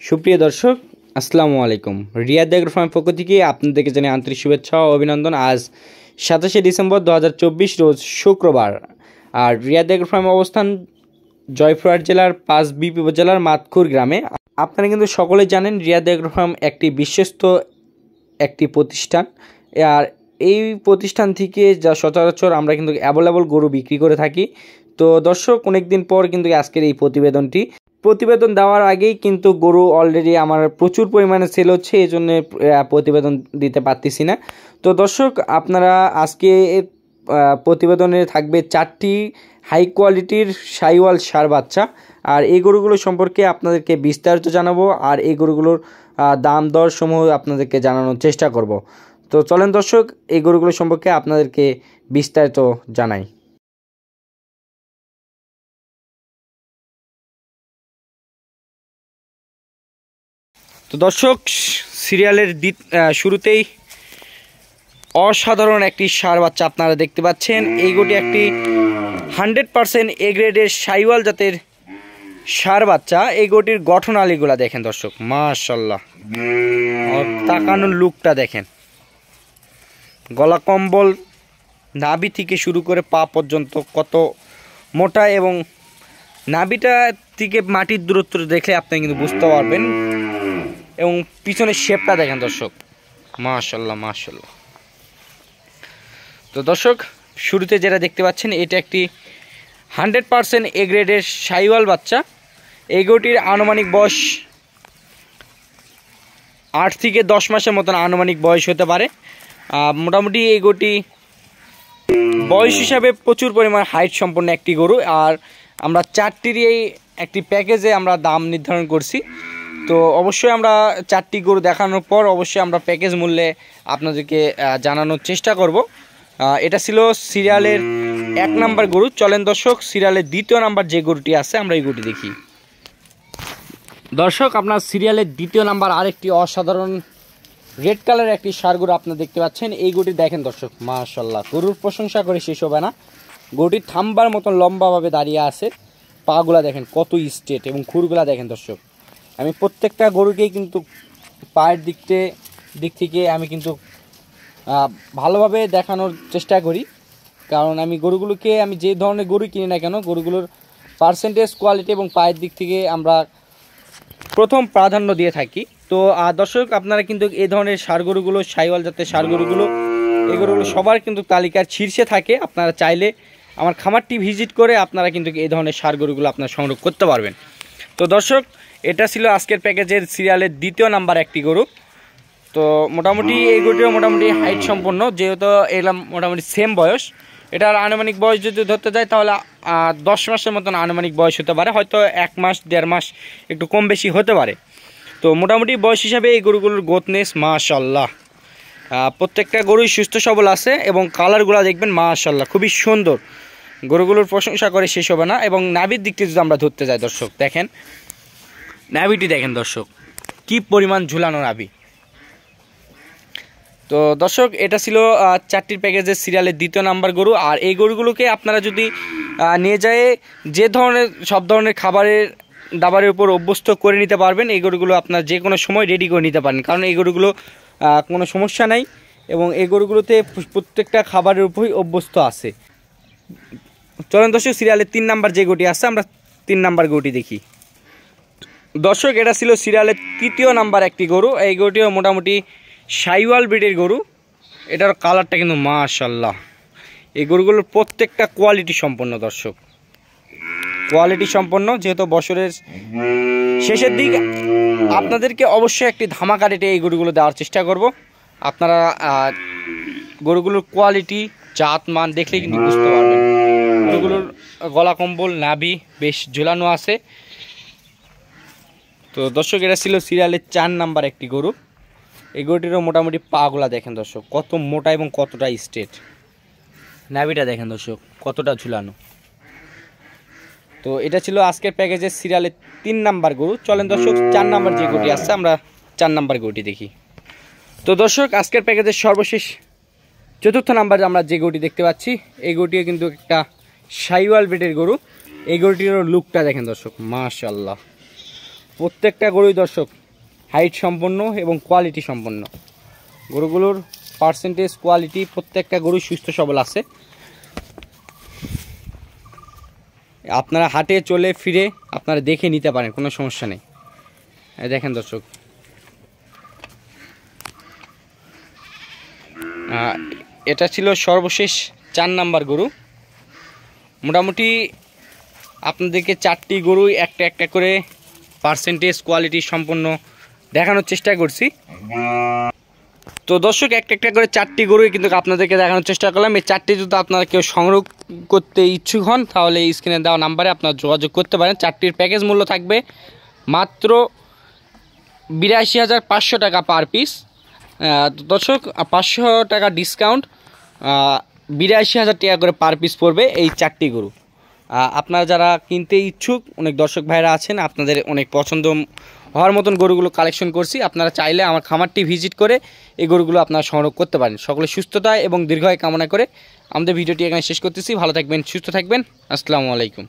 সুপ্রিয় দর্শক, আসসালামু আলাইকুম। রিয়াদ এগ্রো ফার্মের পক্ষ থেকে আপনাদেরকে জানাই আন্তরিক শুভেচ্ছা ও অভিনন্দন। আজ 27শে ডিসেম্বর 2024 রোজ শুক্রবার। আর রিয়াদ এগ্রো ফার্মের অবস্থান জয়পুরহাট জেলার 5B উপজেলার মাতখুর গ্রামে। আপনারা কিন্তু সকলেই জানেন রিয়াদ এগ্রো ফার্ম একটি বিশ্বস্ত একটি প্রতিষ্ঠান। আর এই প্রতিষ্ঠান থেকে যা সচরাচর আমরা কিন্তু অ্যাভেলেবল গরু বিক্রি করে থাকি। তো দর্শক, অনেক দিন পর কিন্তু আজকের এই প্রতিবেদন দেওয়ার আগেই কিন্তু গরু অলরেডি আমার প্রচুর পরিমাণে সেল হচ্ছে, এই জন্য প্রতিবেদন দিতে পারতেছি না। তো দর্শক, আপনারা আজকে প্রতিবেদনে থাকবে 4টি হাই কোয়ালিটির সাইওয়াল ষাঁড় বাচ্চা। আর এই গরুগুলো সম্পর্কে আপনাদেরকে বিস্তারিত জানাবো, আর এই গরুগুলোর দাম দর সমূহ আপনাদেরকে জানানোর চেষ্টা করব। তো চলেন দর্শক, এই গরুগুলো সম্পর্কে আপনাদেরকে বিস্তারিত জানাই। তো দর্শক, সিরিয়ালের শুরুতেই অসাধারণ একটি ষাঁড় বাচ্চা আপনারা দেখতে পাচ্ছেন। এই গরুটি একটি 100% এ গ্রেডের সাইওয়াল জাতের ষাঁড় বাচ্চা। এই গরুটির গঠনালীগুলা দেখেন দর্শক, মাশাআল্লাহ। তাকানোর লুকটা দেখেন, গলা কম্বল, নাভি থেকে শুরু করে পা পর্যন্ত কত মোটা, এবং নাভিটা থেকে মাটির দূরত্ব দেখলে আপনি কিন্তু বুঝতে পারবেন। এবং পিছনের শেপটা দেখেন দর্শক, মাশাআল্লাহ মাশাআল্লাহ। তো দর্শক, শুরুতে যেটা দেখতে পাচ্ছেন এটা একটি 100% এ গ্রেডের সাইওয়াল বাচ্চা। এই গরুটির আনুমানিক বয়স 8 থেকে 10 মাসের মতন আনুমানিক বয়স হতে পারে। মোটামুটি এই গরুটি বয়স হিসাবে প্রচুর পরিমাণ হাইট সম্পন্ন একটি গরু। আর আমরা 4টির এই একটি প্যাকেজে আমরা দাম নির্ধারণ করছি। তো অবশ্যই আমরা 4টি গরু দেখানোর পর অবশ্যই আমরা প্যাকেজ মূল্যে আপনাদেরকে জানানোর চেষ্টা করব। এটা ছিল সিরিয়ালের 1 নাম্বার গরু। চলেন দর্শক, সিরিয়ালের 2য় নাম্বার যে গরুটি আছে আমরা এই গরুটি দেখি। দর্শক, আপনার সিরিয়ালের 2য় নাম্বার আরেকটি অসাধারণ রেড কালারের একটি ষাঁড় গরু আপনারা দেখতে পাচ্ছেন। এই গরুটি দেখেন দর্শক, মাশাআল্লাহ। গরুর প্রশংসা করে শেষ হবে না। গরুটি থাম্বার মতন লম্বাভাবে দাঁড়িয়ে আছে। পাগুলা দেখেন কত স্ট্রেট, এবং খুরগুলা দেখেন দর্শক। আমি প্রত্যেকটা গরুকেই কিন্তু পায়ের দিক থেকে আমি কিন্তু ভালোভাবে দেখানোর চেষ্টা করি, কারণ আমি গরুগুলোকে আমি যে ধরনের গরু কিনি না কেন, গরুগুলোর পার্সেন্টেজ, কোয়ালিটি এবং পায়ের দিক থেকে আমরা প্রথম প্রাধান্য দিয়ে থাকি। তো দর্শক, আপনারা কিন্তু এই ধরনের ষাঁড় গরুগুলো, সাইওয়াল জাতের ষাঁড় গরুগুলো, এই গরুগুলো সবার কিন্তু তালিকার শীর্ষে থাকে। আপনারা চাইলে আমার খামারটি ভিজিট করে আপনারা কিন্তু এই ধরনের ষাঁড় গরুগুলো আপনারা সংগ্রহ করতে পারবেন। তো দর্শক, এটা ছিল আজকের প্যাকেজের সিরিয়ালের 2য় নাম্বার একটি গরু। তো মোটামুটি এই গরুটিও মোটামুটি হাইট সম্পন্ন, যেহেতু এলাম মোটামুটি সেম বয়স। এটার আনুমানিক বয়স যদি ধরতে যায় তাহলে 10 মাসের মতন আনুমানিক বয়স হতে পারে, হয়তো 1 মাস 1.5 মাস একটু কম বেশি হতে পারে। তো মোটামুটি বয়স হিসাবে এই গরুগুলোর গ্রোথনেস মাশাআল্লাহ, প্রত্যেকটা গরুই সুস্থ সবল আছে, এবং কালারগুলো দেখবেন মাশাআল্লাহ খুবই সুন্দর। গরুগুলোর প্রশংসা করে শেষ হবে না। এবং নাভির দিকটি যদি আমরা ধরতে যাই দর্শক, দেখেন নাভিটি দেখেন দর্শক, কি পরিমাণ ঝুলানো নাভি। তো দর্শক, এটা ছিল 4টির প্যাকেজের সিরিয়ালের 2য় নাম্বার গরু। আর এই গরুগুলোকে আপনারা যদি নিয়ে যায় যে ধরনের সব ধরনের দাবারের উপর অভ্যস্ত করে নিতে পারবেন। এই গরুগুলো আপনার যে কোনো সময় রেডি করে নিতে পারেন, কারণ এই গরুগুলো কোনো সমস্যা নাই, এবং এই গরুগুলোতে প্রত্যেকটা খাবারের উপরই অভ্যস্ত আছে। চলেন দর্শক, সিরিয়ালের 3 নাম্বার যে গরুটি আছে আমরা 3 নাম্বার গরুটি দেখি। দর্শক, এটা ছিল সিরিয়ালের 3য় নাম্বার একটি গরু। এই গরুটিও মোটামুটি সাইওয়াল ব্রিডের গরু। এটার কালারটা কিন্তু মাশাআল্লাহ। এই গরুগুলোর প্রত্যেকটা কোয়ালিটি সম্পন্ন দর্শক, কোয়ালিটি সম্পন্ন। যেহেতু বছরের শেষের দিক, আপনাদেরকে অবশ্যই একটি ধামাকা রেটে এই গরুগুলো দেওয়ার চেষ্টা করব। আপনারা গরুগুলোর কোয়ালিটি, জাত, মান দেখলেই কিন্তু বুঝতে পারবেন। গরুগুলোর গলা কম্বল, নাভি বেশ ঝুলানো আছে। তো দর্শক, এটা ছিল সিরিয়ালের 4 নাম্বার একটি গরু। এই গরুটিরও মোটামুটি পাগুলা দেখেন দর্শক, কত মোটা এবং কতটা স্ট্রেট। নাভিটা দেখেন দর্শক, কতটা ঝুলানো। তো এটা ছিল আজকের প্যাকেজের সিরিয়ালের 3 নাম্বার গরু। চলেন দর্শক, 4 নাম্বার যে গরুটি আসছে আমরা 4 নাম্বার গরুটি দেখি। তো দর্শক, আজকের প্যাকেজের সর্বশেষ 4র্থ নাম্বার আমরা যে গরুটি দেখতে পাচ্ছি, এই গরুটিও কিন্তু একটা সাইওয়াল ব্রিডের গরু। এই গরুটির লুকটা দেখেন দর্শক, মাশাআল্লাহ প্রত্যেকটা গরুই দর্শক হাইট সম্পন্ন এবং কোয়ালিটি সম্পন্ন। গরুগুলোর পার্সেন্টেজ কোয়ালিটি প্রত্যেকটা গরু সুস্থ সবল আছে। আপনারা হাটে চলে ফিরে আপনারা দেখে নিতে পারেন, কোনো সমস্যা নেই। দেখেন দর্শক, এটা ছিল সর্বশেষ 4 নাম্বার গরু। মোটামুটি আপনাদেরকে 4টি গরু একটা একটা করে পার্সেন্টেজ কোয়ালিটি সম্পন্ন দেখানোর চেষ্টা করছি। তো দর্শক, একটা একটা করে 4টি গরুই কিন্তু আপনাদেরকে দেখানোর চেষ্টা করলাম। এই 4টি যদি আপনারা কেউ সংগ্রহ করতে ইচ্ছুক হন তাহলে স্ক্রিনে দেওয়া নাম্বারে আপনারা যোগাযোগ করতে পারেন। 4টির প্যাকেজ মূল্য থাকবে মাত্র 82,500 টাকা পার পিস। দর্শক, 500 টাকা ডিসকাউন্ট, 82,000 টাকা করে পার পিস পড়বে এই 4টি গরু। আপনারা যারা কিনতে ইচ্ছুক, অনেক দর্শক ভাইরা আছেন, আপনাদের অনেক পছন্দ হওয়ার মতন গরুগুলো কালেকশন করছি। আপনারা চাইলে আমার খামারটি ভিজিট করে এই গরুগুলো আপনারা সংগ্রহ করতে পারেন। সকলে সুস্থতা এবং দীর্ঘায়ু কামনা করে আমাদের ভিডিওটি এখানে শেষ করতেছি। ভালো থাকবেন, সুস্থ থাকবেন। আসসালামু আলাইকুম।